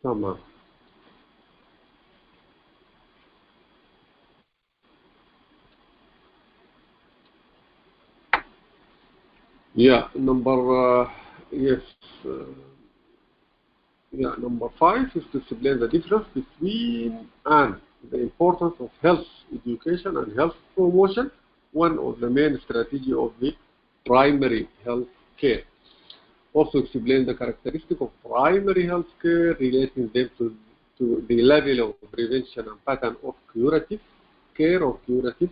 تمام. Yeah, yes, uh, yeah, number 5 is to explain the difference between and the importance of health education and health promotion, one of the main strategy of the primary health care. Also explain the characteristic of primary health care, relating them to the level of prevention and pattern of curative care or curative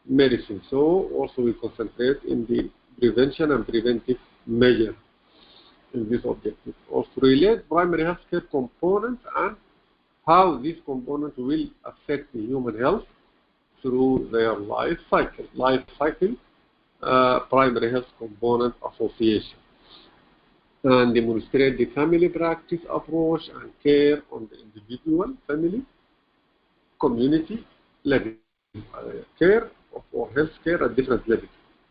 medicine. So also we concentrate in the prevention and preventive measure in this objective. Also relate primary health care components and how these components will affect the human health through their life cycle. Primary health component association. And demonstrate the family practice approach and care on the individual, family, community level. Care or health care at different levels.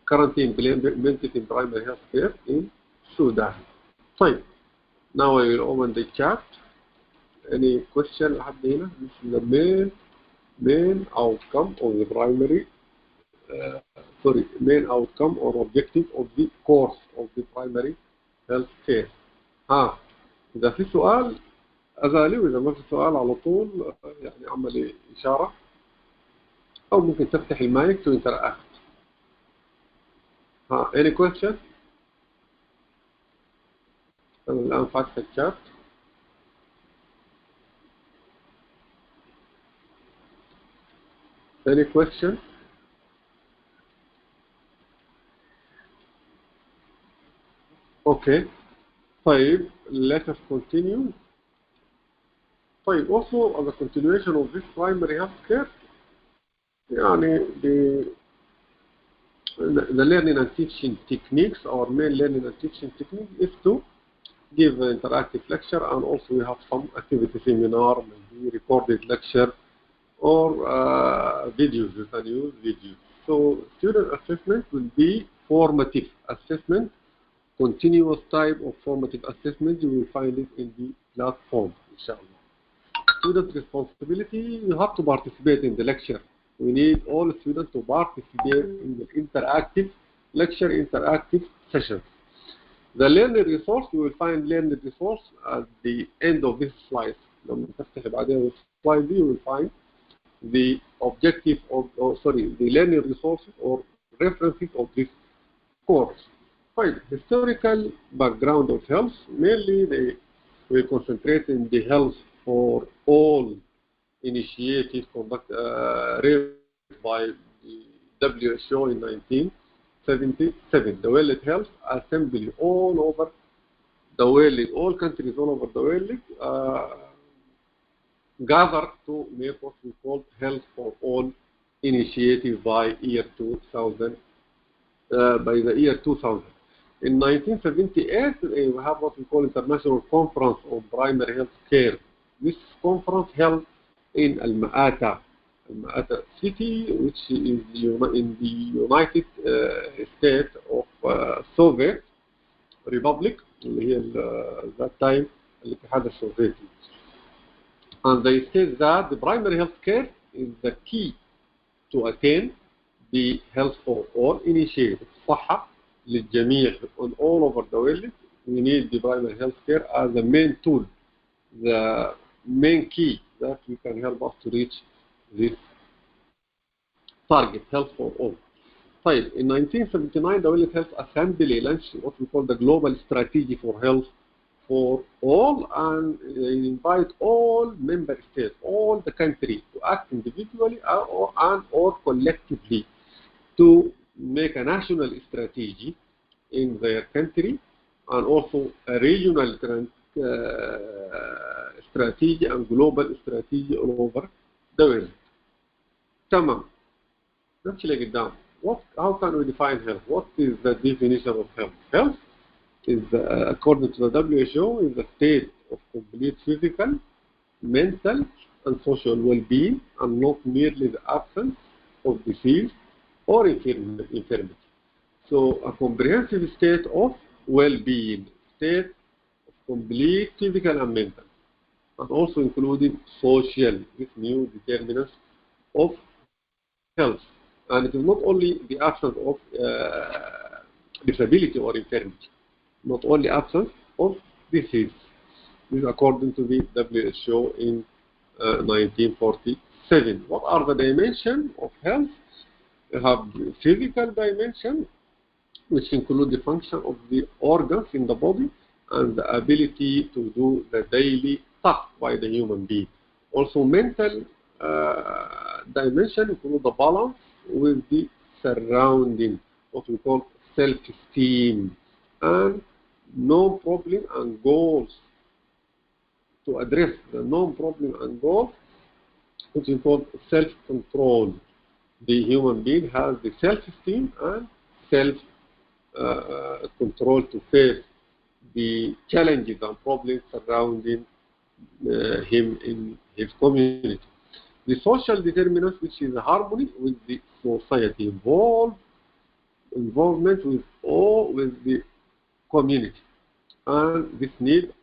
Currently implemented in primary health care in Sudan. طيب. Now I will open the chat. Any question لحد هنا? This is the main outcome of the main outcome or objective of the course of the primary health care. إذا في سؤال أزالي، وإذا ما في سؤال على طول يعني أعمل إشارة، أو ممكن تفتح المايك to interact. any question؟ أنا الآن فاتح الشات. Any question؟ Okay. طيب let us continue. طيب also as a continuation of this primary health care يعني the learning and teaching techniques, our main learning and teaching technique is to give an interactive lecture, and also we have some activity seminar, maybe recorded lecture or videos. You can use videos. So student assessment will be formative assessment, continuous type of formative assessment. You will find it in the platform, inshallah. Student responsibility, you have to participate in the lecture. We need all students to participate in the interactive lecture, interactive sessions. The learning resource, you will find learning resource at the end of this slide. لما تفتح بعدين السلايد دي, you will find the objective of, the learning resources or references of this course. Right. Historical background of health, mainly we concentrate in the health for all initiatives raised by the WHO in 1977. The World Health Assembly all over the world, all countries all over the world gathered to make what we call Health for All initiative by year 2000. By the year 2000. In 1978, we have what we call International Conference on Primary Health Care. This conference held in Al-Ma'ata city, which is in the United States of Soviet Republic, اللي هي that time الاتحاد السوفيتي. And they said that the primary health care is the key to attain the health for all initiative. صحة للجميع on all over the world. We need the primary health care as the main tool, the main key that we can help us to reach this target, health for all. طيب, in 1979, the World Health Assembly launched what we call the Global Strategy for Health for All, and invite all member states, all the countries, to act individually or collectively to make a national strategy in their country, and also a regional strategy and global strategy all over the world. تمام. نمشي لقدام. How can we define health? What is the definition of health? Health is, according to the WHO, is a state of complete physical, mental, and social well-being, and not merely the absence of disease or infirmity. So a comprehensive state of well-being, state of complete physical and mental, and also including social, this new determinants of health. And it is not only the absence of disability or infirmity, not only absence of disease. This is according to the WHO in 1947. What are the dimensions of health? You have the physical dimension, which include the function of the organs in the body and the ability to do the daily task by the human being. Also, mental dimension include the balance with the surrounding, what we call self-esteem, and no problem and goals. To address the known problem and goals, which is called self-control. The human being has the self-esteem and self-control to face the challenges and problems surrounding him in his community. The social determinants, which is harmony with the society, involvement with all with the community, and this need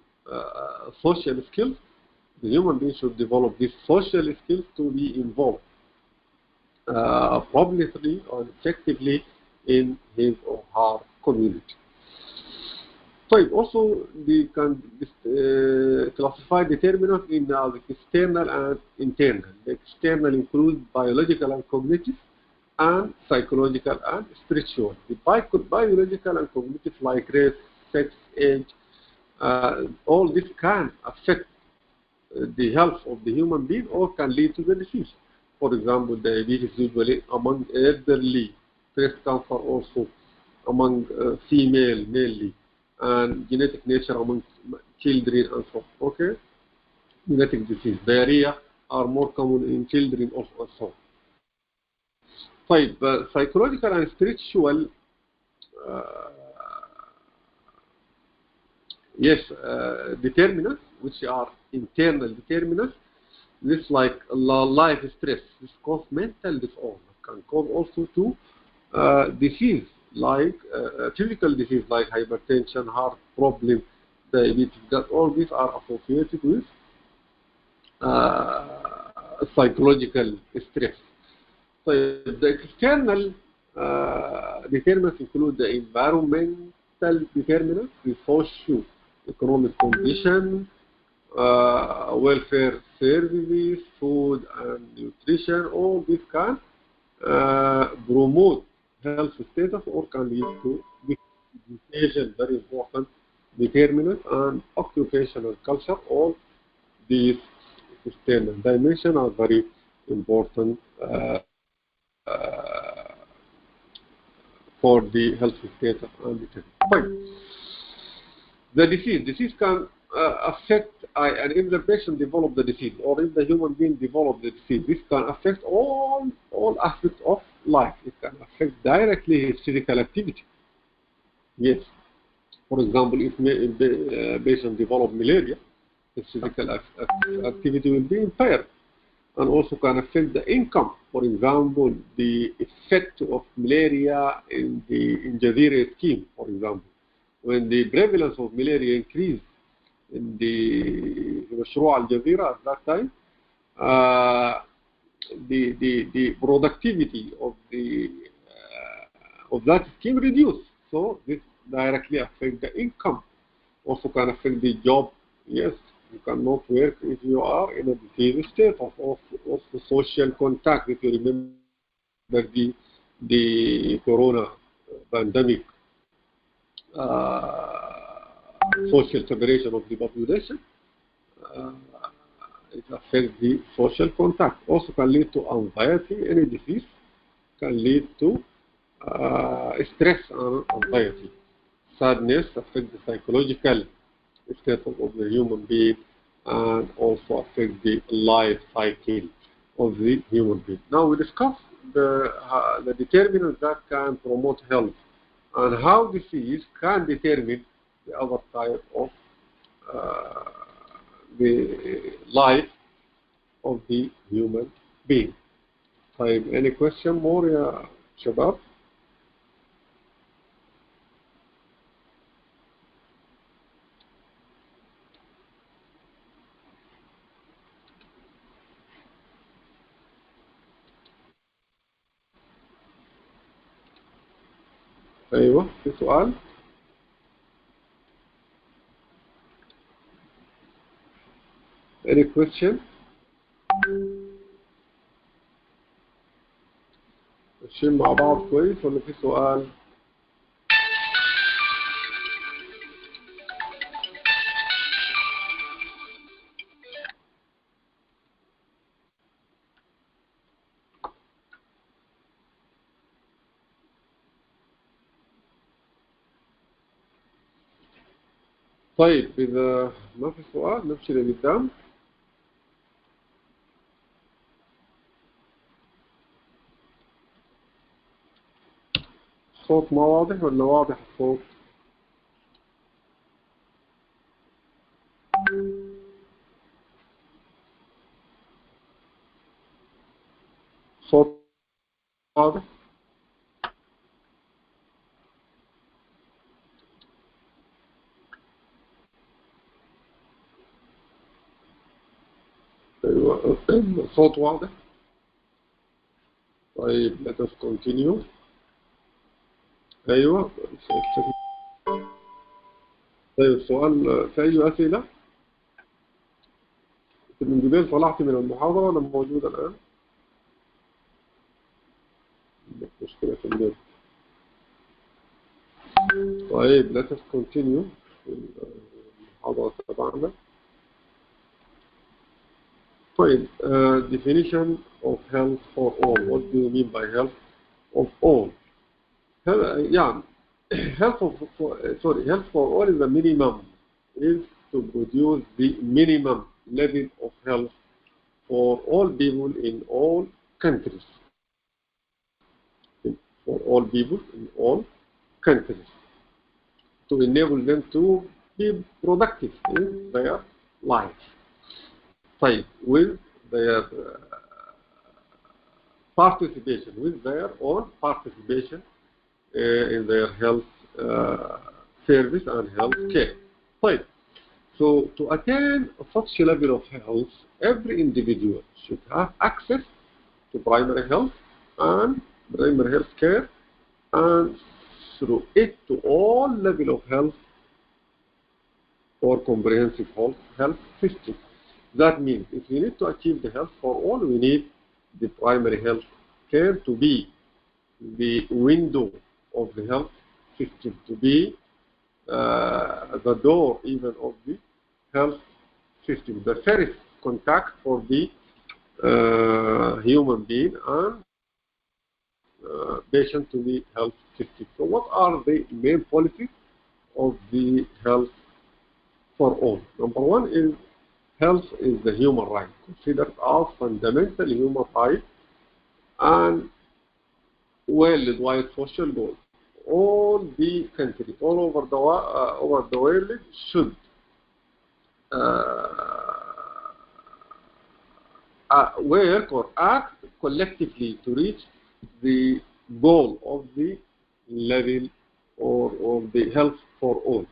social skills. The human being should develop these social skills to be involved properly and effectively in his or her community. So also they can classify determinants in the external and internal. The external includes biological and cognitive, and psychological and spiritual. The biological and cognitive, like race, sex, age, all this can affect the health of the human being or can lead to the disease. For example, diabetes usually among elderly, breast cancer also among female mainly, and genetic nature among children and so on. Okay, genetic disease, diarrhea are more common in children also. طيب, psychological and spiritual, uh, yes, determinants, which are internal determinants. This like life stress, this cause mental disorder, can cause also to disease like physical disease like hypertension, heart problem, diabetes. That all these are associated with psychological stress. So the external determinants include the environmental determinants, the socio-economic condition, welfare services, food and nutrition. All this can promote health status or can lead to education, very important determinants, and occupational culture. All these external dimensions are very important for the health status and determinants. The disease can affect, and if the patient develop the disease, or if the human being develop the disease, this can affect all aspects of life. It can affect directly his physical activity. Yes. For example, if a patient develop malaria, his physical activity will be impaired, and also can affect the income. For example, the effect of malaria in Jazeera scheme, for example. When the prevalence of malaria increased in the مشروع الجزيرة at that time, the productivity of that scheme reduced. So this directly affects the income. Also can affect the job. Yes, you cannot work if you are in a disease state of social contact. If you remember the corona pandemic, social separation of the population, uh, it affects the social contact. Also can lead to anxiety. Any disease can lead to stress and anxiety. Sadness affects the psychological status of the human being and also affects the life cycle of the human being. Now we discuss the determinants that can promote health and how disease can determine the other type of the life of the human being. طيب, any question more يا شباب؟ أيوه في سؤال. Any question؟ ماشيين مع بعض كويس ولا في سؤال؟ طيب إذا ما في سؤال نمشي لقدام. الصوت ما واضح ولا واضح الصوت؟ صوت واضح؟ أيوه الصوت واضح؟ طيب let us continue. أيوه. طيب السؤال في أي أسئلة؟ من قبل طلعت من المحاضرة ولا موجود الآن؟ مشكلة في النت. طيب let us continue في المحاضرة تبعنا. طيب definition of health for all. What do you mean by health of all? يعني health for all is the minimum, is to produce the minimum level of health for all people in all countries. For all people in all countries, to enable them to be productive in their life. طيب with their participation, with their own participation in their health service and health care. طيب, so to attain such a level of health, every individual should have access to primary health and primary health care, and through it to all level of health or comprehensive health system. That means if we need to achieve the health for all, we need the primary health care to be the window of the health system, to be the door even of the health system, the first contact for the human being and patient to the health system. So what are the main policies of the health for all? Number one is health is the human right, considered as fundamental human right and worldwide social goal. All the countries all over the world should work or act collectively to reach the goal of the level or of the health for all.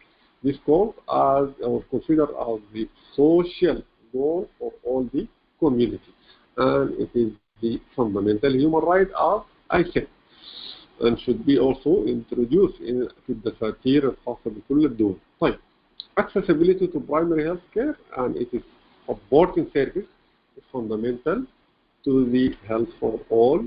This goal as or considered as the social goal for all the community, and it is the fundamental human right as I said, and should be also introduced في الدساتير الخاصة بكل الدول. طيب, accessibility to primary health care and it is supporting service is fundamental to the health for all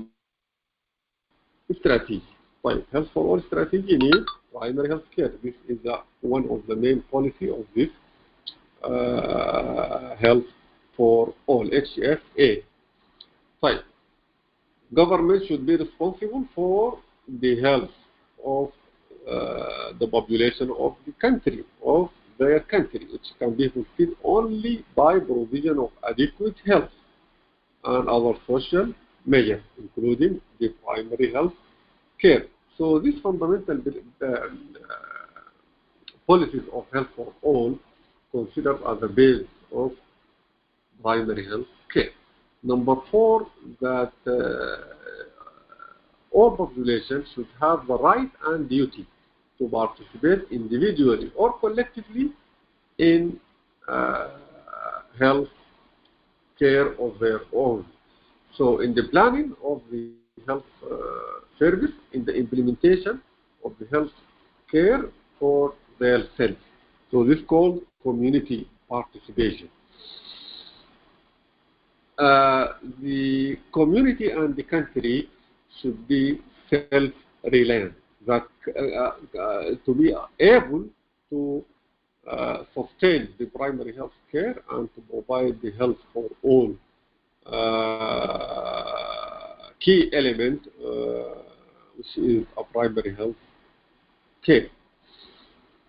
strategy. طيب, health for all strategy needs primary health care. This is one of the main policy of this health for all, HFA. طيب, government should be responsible for the health of the population of the country, of their country, which can be fulfilled only by provision of adequate health and other social measures, including the primary health care. So these fundamental policies of health for all considered as the base of primary health care. Number four, that all populations should have the right and duty to participate individually or collectively in health care of their own. So in the planning of the health service, in the implementation of the health care for their self. So this is called community participation. The community and the country should be self-reliant, that to be able to sustain the primary health care and to provide the health for all key element, which is a primary health care.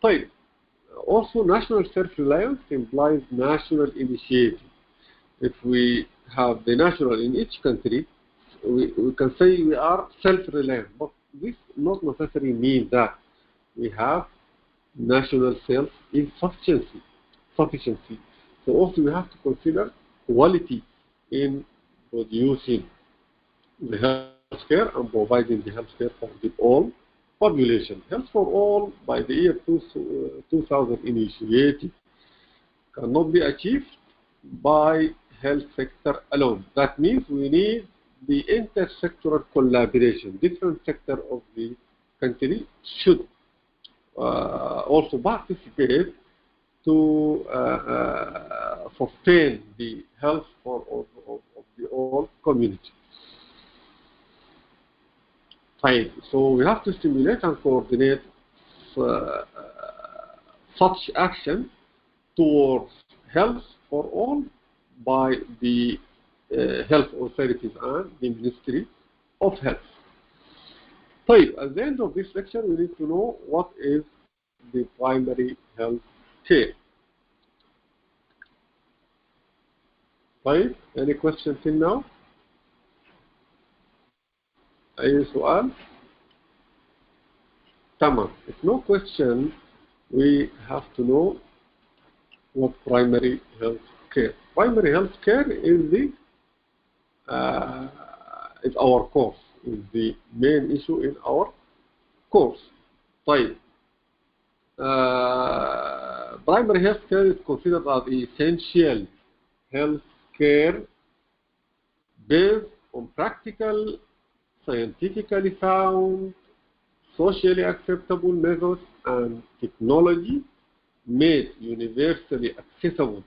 طيب. Also, national self-reliance implies national initiative. If we have the national in each country, we can say we are self-reliant, but this not necessarily means that we have national self-sufficiency. So also we have to consider quality in producing the healthcare and providing the healthcare for the all population. Health for all by the year 2000 initiative cannot be achieved by health sector alone. That means we need the intersectoral collaboration. Different sectors of the country should also participate to sustain the health of the whole community. Fine. So we have to stimulate and coordinate such action towards health for all by the health authorities and the Ministry of Health. طيب, at the end of this lecture, we need to know what is the primary health care. طيب, any question till now? أي سؤال؟ تمام. If no question, we have to know what primary health care. Primary health care is the is our course, is the main issue in our course. طيب. Primary health care is considered as essential health care based on practical, scientifically sound, socially acceptable methods and technology made universally accessible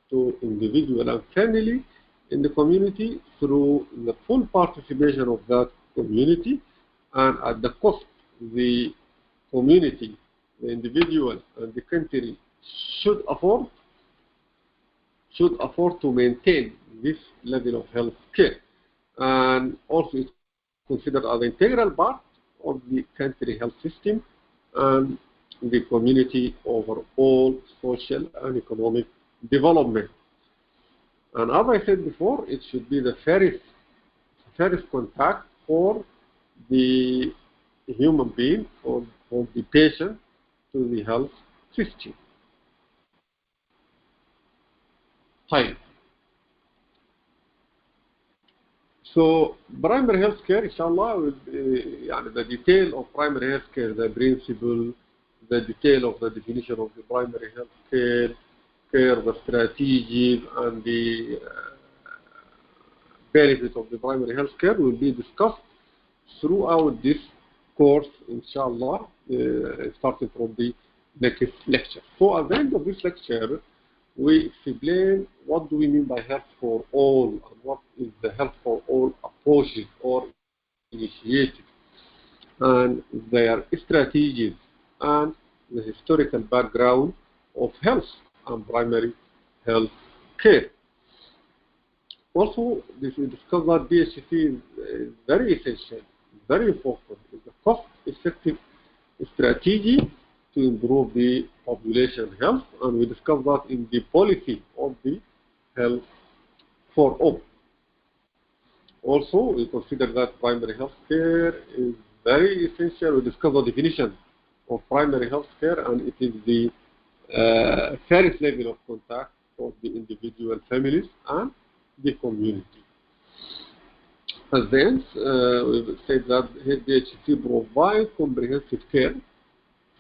to individual and family in the community through the full participation of that community and at the cost the community, the individual and the country should afford to maintain this level of health care, and also it's considered as an integral part of the country health system and the community overall social and economic development. And as I said before, it should be the first contact for the human being or for the patient to the health system. Hi. So primary health care, inshallah, the detail of primary health care, the principle, the detail of the definition of the primary health care, the strategies, and the benefits of the primary health care will be discussed throughout this course, inshallah, starting from the next lecture. So at the end of this lecture, we explain what do we mean by health for all and what is the health for all approaches or initiatives and their strategies and the historical background of health and primary health care. Also, we discussed that DHC is very essential, very important. It's a cost-effective strategy to improve the population health, and we discussed that in the policy of the health for all. Also, we consider that primary health care is very essential. We discussed the definition of primary health care, and it is the first level of contact for the individual families and the community. At the end, we said that DHC provides comprehensive care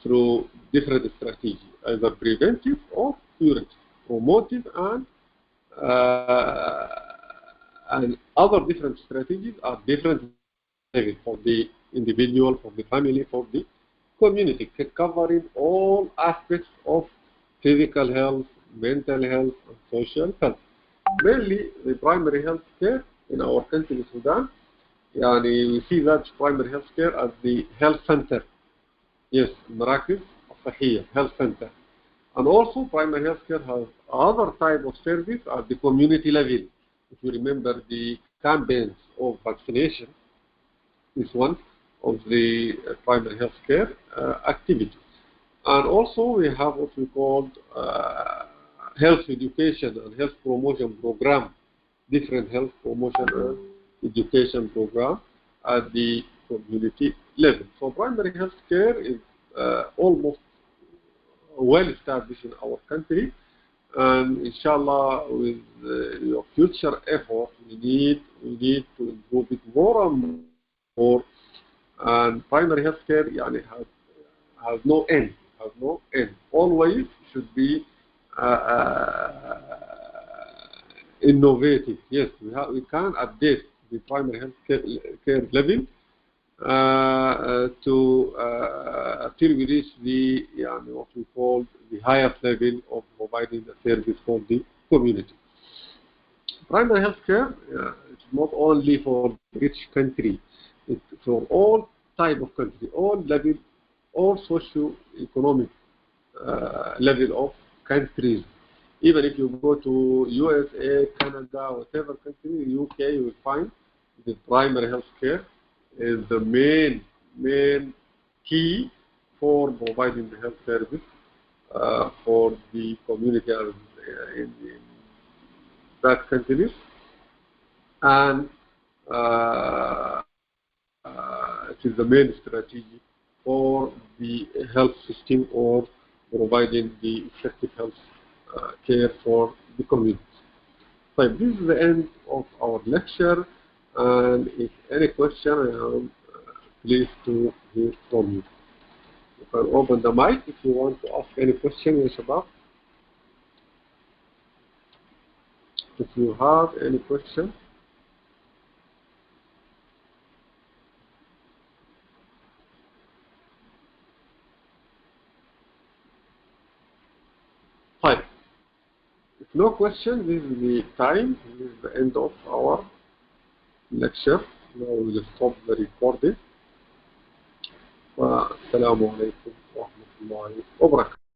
through different strategies, either preventive or curative, promotive, and other different strategies are different levels for the individual, for the family, for the community, covering all aspects of physical health, mental health, and social health. Mainly the primary health care in our country, Sudan. We see that primary health care as the health center. Yes, مراكز الصحية, health center. And also primary health care has other type of service at the community level. If you remember the campaigns of vaccination is one of the primary health care activities. And also we have what we call health education and health promotion program, different health promotion and education program at the community level. So primary health care is almost well established in our country, and inshallah with your future effort we need to improve it more and more. And primary health care has no end, always should be innovative. Yes, we can update the primary health care level till we reach the what we call the highest level of providing the service for the community. Primary health care it's not only for rich country, it's for all type of country, all level, all socio-economic level of countries. Even if you go to USA, Canada, whatever country, UK, you will find the primary health care is the main key for providing the health service for the community in that country. And it is the main strategy for the health system or providing the effective health care for the community. So this is the end of our lecture, and if any question, I am pleased to hear from you. You can open the mic if you want to ask any question, Ya Shabab. If you have any question. Fine. If no question, this is the time, this is the end of our lecture. Now we will stop the recording. والسلام عليكم ورحمة الله وبركاته.